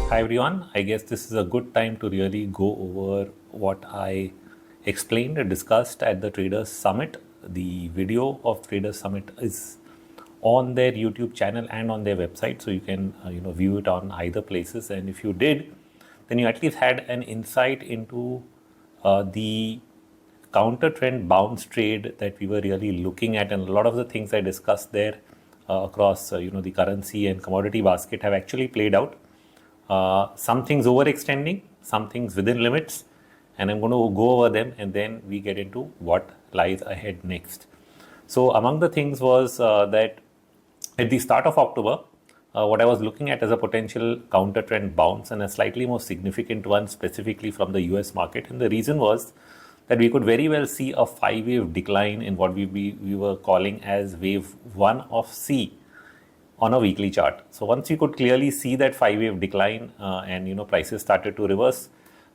Hi everyone, I guess this is a good time to really go over what I explained and discussed at the Traders Summit. The video of Traders Summit is on their YouTube channel and on their website, so you can view it on either places. And if you did, then you at least had an insight into the counter trend bounce trade that we were really looking at, and a lot of the things I discussed there across the currency and commodity basket have actually played out. Some things overextending, some things within limits, and I'm going to go over them and then we get into what lies ahead next. So among the things was that at the start of October, what I was looking at as a potential counter trend bounce, and a slightly more significant one specifically from the US market. And the reason was that we could very well see a 5-wave decline in what we were calling as wave 1 of C on a weekly chart. So once you could clearly see that 5-wave decline and prices started to reverse,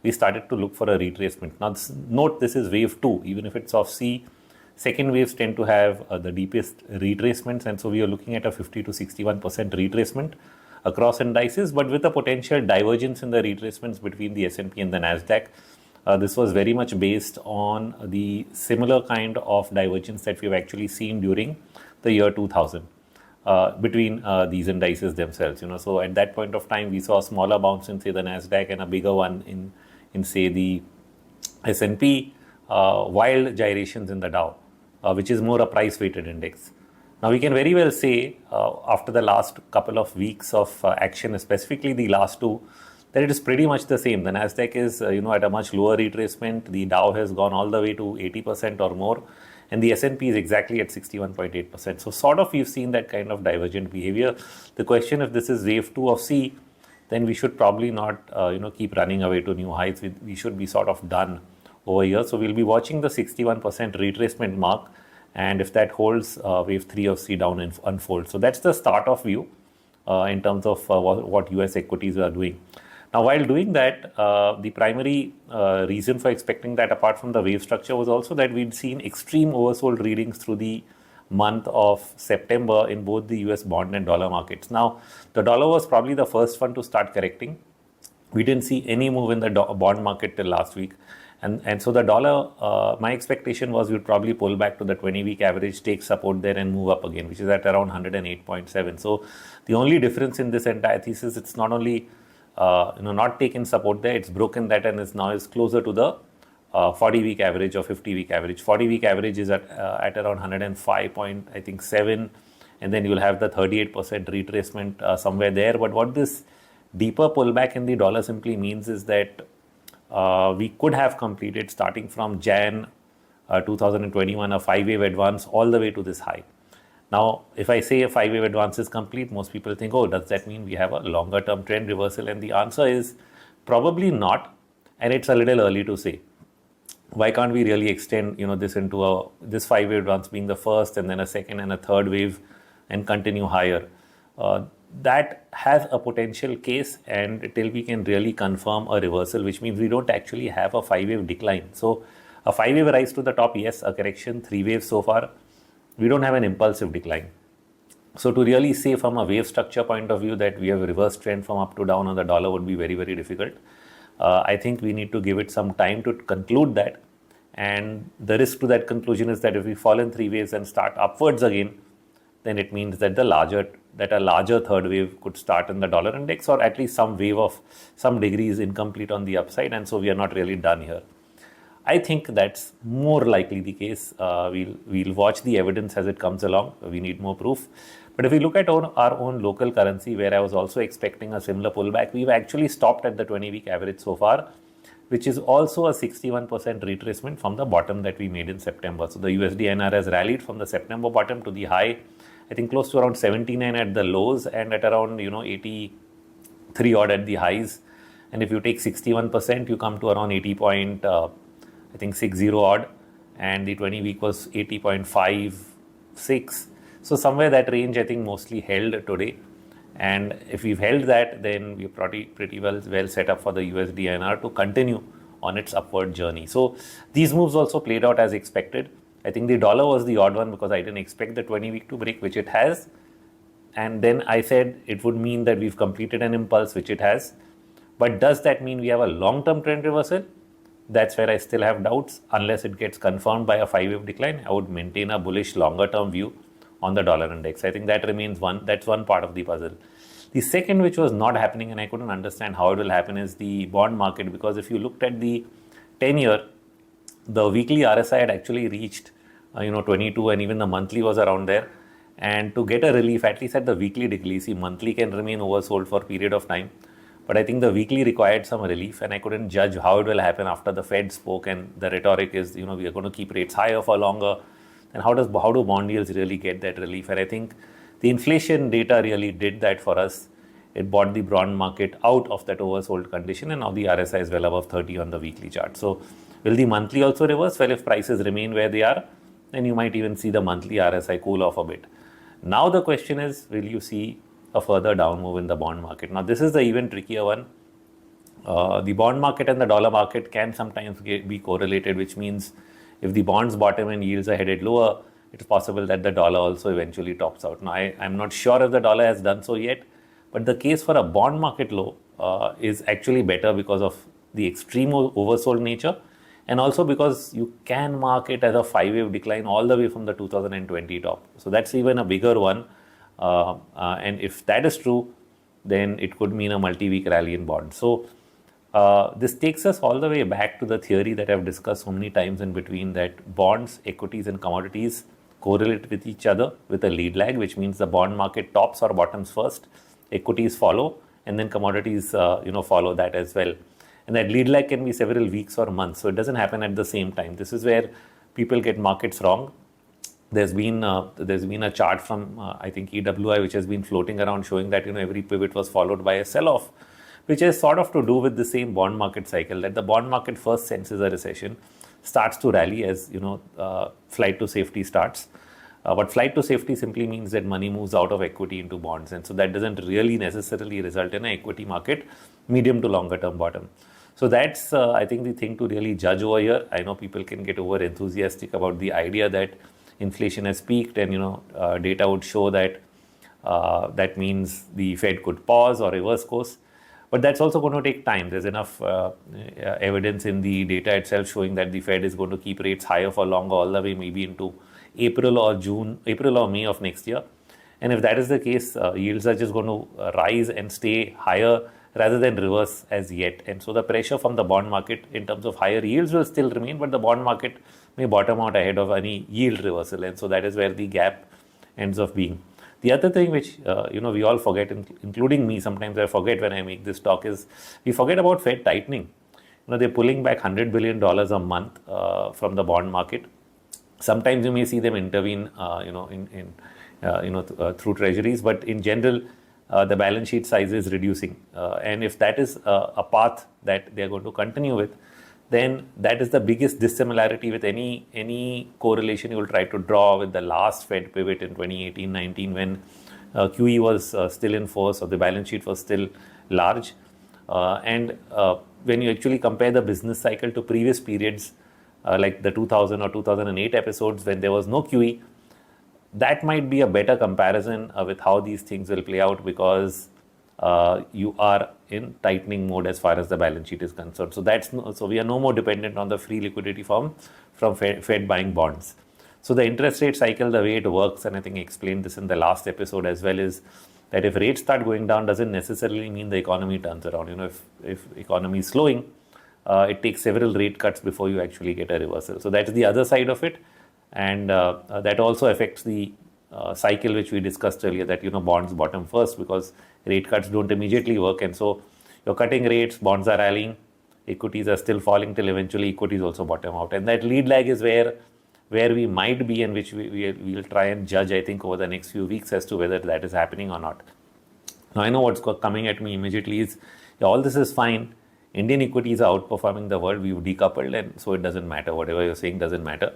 we started to look for a retracement. Now note this is wave 2, even if it's off C. Second waves tend to have the deepest retracements, and so we are looking at a 50 to 61% retracement across indices, but with a potential divergence in the retracements between the S&P and the Nasdaq. This was very much based on the similar kind of divergence that we've actually seen during the year 2000. Between these indices themselves, so at that point of time we saw a smaller bounce in say the Nasdaq and a bigger one in say the S&P, wild gyrations in the Dow, which is more a price weighted index. Now we can very well say after the last couple of weeks of action, specifically the last two, that it is pretty much the same. The Nasdaq is at a much lower retracement. The Dow has gone all the way to 80% or more, and the S&P is exactly at 61.8%. So sort of we've seen that kind of divergent behavior. The question, if this is wave 2 of C, then we should probably not keep running away to new heights. We should be sort of done over here. So we'll be watching the 61% retracement mark, and if that holds, wave 3 of C down and unfold. So that's the start of view in terms of what US equities are doing. Now, while doing that, the primary reason for expecting that, apart from the wave structure, was also that we'd seen extreme oversold readings through the month of September in both the US bond and dollar markets. Now, the dollar was probably the first one to start correcting. We didn't see any move in the bond market till last week. And so the dollar, my expectation was we'd probably pull back to the 20-week average, take support there and move up again, which is at around 108.7. So the only difference in this entire thesis, it's not only not taken support there, it's broken that and is closer to the 40-week average or 50-week average. 40-week average is at around 105.7, and then you'll have the 38% retracement somewhere there. But what this deeper pullback in the dollar simply means is that we could have completed, starting from Jan 2021, a 5-wave advance all the way to this high. Now, if I say a 5-wave advance is complete, most people think, oh, does that mean we have a longer term trend reversal? And the answer is probably not, and it's a little early to say. Why can't we really extend this into this 5-wave advance being the first, and then a second and a third wave, and continue higher? That has a potential case, and till we can really confirm a reversal, which means we don't actually have a 5-wave decline. So a 5-wave rise to the top, yes, a correction, 3 waves so far. We don't have an impulsive decline. So to really say from a wave structure point of view that we have a reverse trend from up to down on the dollar would be very, very difficult. I think we need to give it some time to conclude that. And the risk to that conclusion is that if we fall in 3 waves and start upwards again, then it means that a larger third wave could start in the dollar index, or at least some wave of some degree is incomplete on the upside, and so we are not really done here. I think that's more likely the case. We'll watch the evidence as it comes along. We need more proof. But if we look at our own local currency, where I was also expecting a similar pullback, we've actually stopped at the 20-week average so far, which is also a 61% retracement from the bottom that we made in September. So the USD-INR has rallied from the September bottom to the high, I think close to around 79 at the lows and at around 83 odd at the highs. And if you take 61%, you come to around 80.60 odd, and the 20-week was 80.56. So somewhere that range, I think, mostly held today. And if we've held that, then we're pretty well set up for the USD-INR to continue on its upward journey. So these moves also played out as expected. I think the dollar was the odd one because I didn't expect the 20-week to break, which it has. And then I said it would mean that we've completed an impulse, which it has. But does that mean we have a long-term trend reversal? That's where I still have doubts. Unless it gets confirmed by a 5-wave decline, I would maintain a bullish longer-term view on the dollar index. I think that remains that's one part of the puzzle. The second, which was not happening and I couldn't understand how it will happen, is the bond market, because if you looked at the 10-year, the weekly RSI had actually reached 22, and even the monthly was around there. And to get a relief, at least at the weekly degree, see, monthly can remain oversold for a period of time. But I think the weekly required some relief, and I couldn't judge how it will happen after the Fed spoke and the rhetoric is, we are going to keep rates higher for longer. And how do bond yields really get that relief? And I think the inflation data really did that for us. It brought the bond market out of that oversold condition, and now the RSI is well above 30 on the weekly chart. So will the monthly also reverse? Well, if prices remain where they are, then you might even see the monthly RSI cool off a bit. Now the question is, will you see a further down move in the bond market? Now this is the even trickier one. The bond market and the dollar market can sometimes be correlated, which means if the bonds bottom and yields are headed lower, it's possible that the dollar also eventually tops out. Now I'm not sure if the dollar has done so yet, but the case for a bond market low is actually better because of the extreme oversold nature, and also because you can mark it as a 5-wave decline all the way from the 2020 top. So that's even a bigger one. And if that is true, then it could mean a multi-week rally in bonds. So this takes us all the way back to the theory that I've discussed so many times in between, that bonds, equities and commodities correlate with each other with a lead lag, which means the bond market tops or bottoms first, equities follow, and then commodities follow that as well. And that lead lag can be several weeks or months, so it doesn't happen at the same time. This is where people get markets wrong. There's been a chart from I think EWI which has been floating around showing that every pivot was followed by a sell-off, which is sort of to do with the same bond market cycle, that the bond market first senses a recession, starts to rally as flight to safety starts. But flight to safety simply means that money moves out of equity into bonds, and so that doesn't really necessarily result in an equity market medium to longer term bottom. So that's I think the thing to really judge over here. I know people can get over enthusiastic about the idea that inflation has peaked, and data would show that that means the Fed could pause or reverse course. But that's also going to take time. There's enough evidence in the data itself showing that the Fed is going to keep rates higher for longer, all the way maybe into April or May of next year. And if that is the case, yields are just going to rise and stay higher rather than reverse as yet. And so the pressure from the bond market in terms of higher yields will still remain, but the bond market may bottom out ahead of any yield reversal. And so that is where the gap ends up being. The other thing which we all forget, including me, sometimes I forget when I make this talk, is we forget about Fed tightening. They're pulling back $100 billion a month from the bond market. Sometimes you may see them intervene, through treasuries, but in general, the balance sheet size is reducing. And if that is a path that they're going to continue with, then that is the biggest dissimilarity with any correlation you will try to draw with the last Fed pivot in 2018-19, when QE was still in force, or the balance sheet was still large. And when you actually compare the business cycle to previous periods, like the 2000 or 2008 episodes when there was no QE, that might be a better comparison with how these things will play out, because you are in tightening mode as far as the balance sheet is concerned. So we are no more dependent on the free liquidity from Fed buying bonds. So the interest rate cycle, the way it works, and I think I explained this in the last episode as well, is that if rates start going down, doesn't necessarily mean the economy turns around. If economy is slowing, it takes several rate cuts before you actually get a reversal. So that's the other side of it. And that also affects the cycle which we discussed earlier, that bonds bottom first because rate cuts don't immediately work, and so you're cutting rates, bonds are rallying, equities are still falling till eventually equities also bottom out. And that lead lag is where we might be, and which we'll try and judge, I think, over the next few weeks as to whether that is happening or not. Now I know what's coming at me immediately is, all this is fine, Indian equities are outperforming the world, we've decoupled, and so it doesn't matter, whatever you're saying doesn't matter.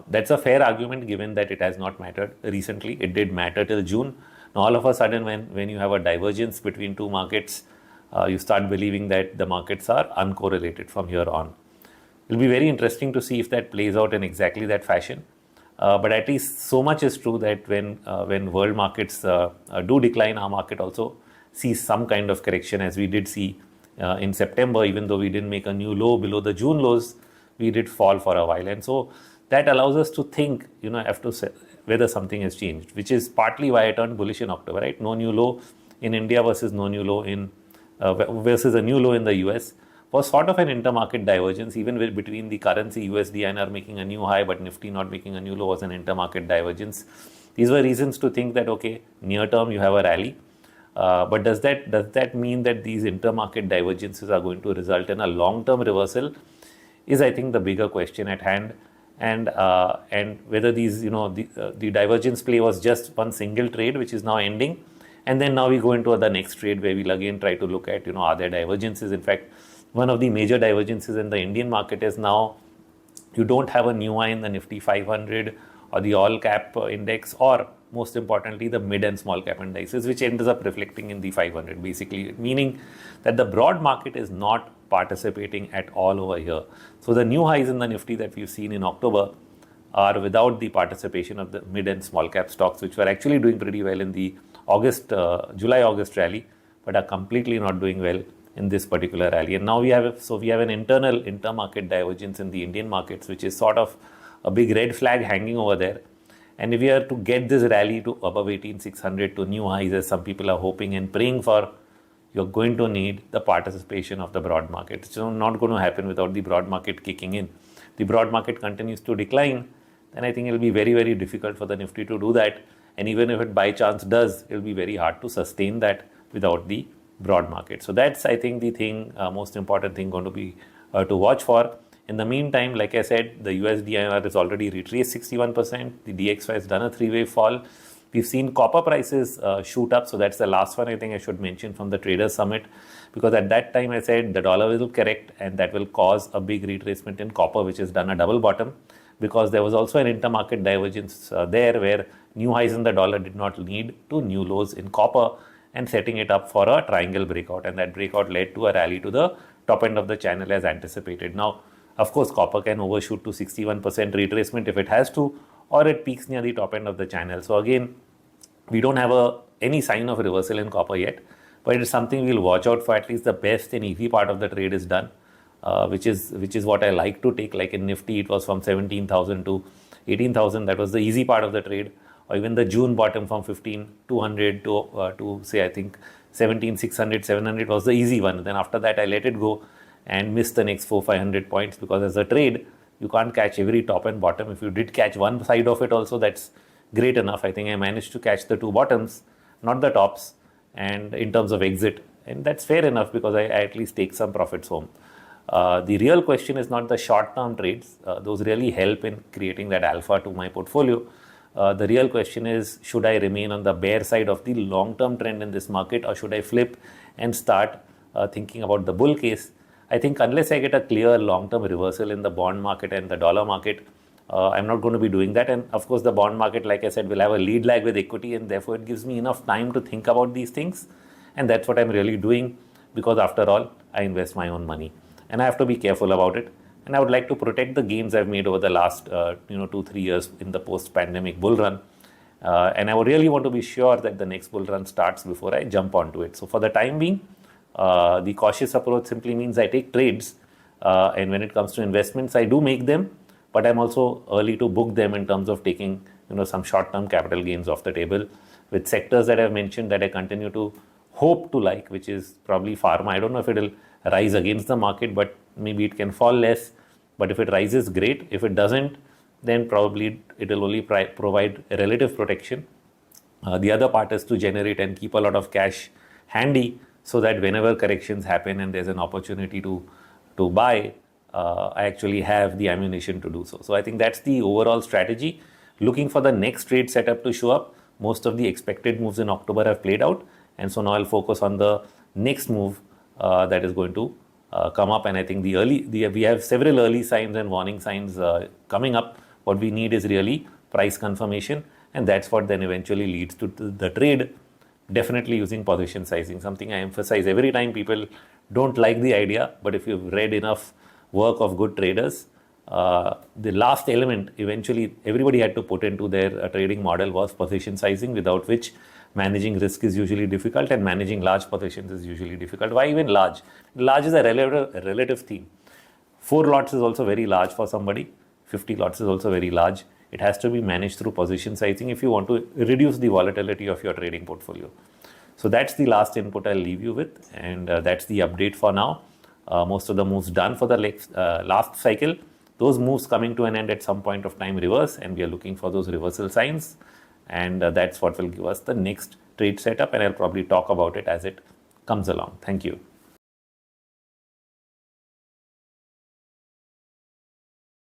That's a fair argument given that it has not mattered recently. It did matter till June. Now all of a sudden when you have a divergence between two markets, you start believing that the markets are uncorrelated from here on. It'll be very interesting to see if that plays out in exactly that fashion. But at least so much is true that when world markets do decline, our market also see some kind of correction, as we did see in September. Even though we didn't make a new low below the June lows, we did fall for a while. And so that allows us to think, whether something has changed, which is partly why I turned bullish in October, right? No new low in India versus no new low in versus a new low in the US was sort of an intermarket divergence. Even between the currency USD INR making a new high but Nifty not making a new low was an intermarket divergence. These were reasons to think that, okay, near term you have a rally. But does that mean that these intermarket divergences are going to result in a long-term reversal? Is, I think, the bigger question at hand. And whether these, the divergence play was just one single trade which is now ending, and then now we go into the next trade where we'll again try to look at, are there divergences? In fact, one of the major divergences in the Indian market is now you don't have a new high in the Nifty 500 or the all cap index, or most importantly the mid and small cap indices, which ends up reflecting in the 500, basically meaning that the broad market is not participating at all over here. So the new highs in the Nifty that we've seen in October are without the participation of the mid and small cap stocks, which were actually doing pretty well in the July-August rally, but are completely not doing well in this particular rally. And now we have an internal intermarket divergence in the Indian markets, which is sort of a big red flag hanging over there. And if we are to get this rally to above 18,600 to new highs, as some people are hoping and praying for, you're going to need the participation of the broad market. It's not going to happen without the broad market kicking in. The broad market continues to decline, then I think it will be very, very difficult for the Nifty to do that. And even if it by chance does, it will be very hard to sustain that without the broad market. So that's, I think, the thing, most important thing going to be to watch for. In the meantime, like I said, the USD INR is already retraced 61%. The DXY has done a three-way fall. We've seen copper prices shoot up. So that's the last one I think I should mention from the Traders Summit, because at that time I said the dollar will correct and that will cause a big retracement in copper, which has done a double bottom, because there was also an intermarket divergence there where new highs in the dollar did not lead to new lows in copper and setting it up for a triangle breakout. And that breakout led to a rally to the top end of the channel as anticipated. Now, of course, copper can overshoot to 61% retracement if it has to, or it peaks near the top end of the channel. So again, we don't have any sign of reversal in copper yet, but it is something we'll watch out for. At least the best and easy part of the trade is done, which is what I like to take. Like in Nifty, it was from 17,000 to 18,000. That was the easy part of the trade. Or even the June bottom from 15,200 to say, I think 17,600, 700 was the easy one. Then after that, I let it go and missed the next 400-500 points, because as a trade, you can't catch every top and bottom. If you did catch one side of it also, that's great enough. I think I managed to catch the two bottoms, not the tops, and in terms of exit. And that's fair enough, because I at least take some profits home. The real question is not the short-term trades. Those really help in creating that alpha to my portfolio. The real question is, should I remain on the bear side of the long-term trend in this market, or should I flip and start thinking about the bull case? I think unless I get a clear long-term reversal in the bond market and the dollar market, I'm not going to be doing that. And of course, the bond market, like I said, will have a lead lag with equity, and therefore it gives me enough time to think about these things. And that's what I'm really doing, because after all, I invest my own money and I have to be careful about it. And I would like to protect the gains I've made over the last 2-3 years in the post-pandemic bull run. And I would really want to be sure that the next bull run starts before I jump onto it. So for the time being, the cautious approach simply means I take trades, and when it comes to investments, I do make them, but I'm also early to book them in terms of taking some short-term capital gains off the table with sectors that I've mentioned that I continue to hope to like, which is probably pharma. I don't know if it will rise against the market, but maybe it can fall less. But if it rises, great. If it doesn't, then probably it will only provide relative protection. The other part is to generate and keep a lot of cash handy, so that whenever corrections happen and there's an opportunity to buy, I actually have the ammunition to do so. So I think that's the overall strategy. Looking for the next trade setup to show up. Most of the expected moves in October have played out. And so now I'll focus on the next move that is going to come up. And I think we have several early signs and warning signs coming up. What we need is really price confirmation. And that's what then eventually leads to the trade. Definitely using position sizing, something I emphasize every time. People don't like the idea, but if you've read enough work of good traders, the last element eventually everybody had to put into their trading model was position sizing, without which managing risk is usually difficult, and managing large positions is usually difficult. Why even large? Large is a relative theme. 4 lots is also very large for somebody. 50 lots is also very large. It has to be managed through position sizing if you want to reduce the volatility of your trading portfolio. So that's the last input I'll leave you with, and that's the update for now. Most of the moves done for the last cycle. Those moves coming to an end at some point of time reverse, and we are looking for those reversal signs, and that's what will give us the next trade setup, and I'll probably talk about it as it comes along. Thank you.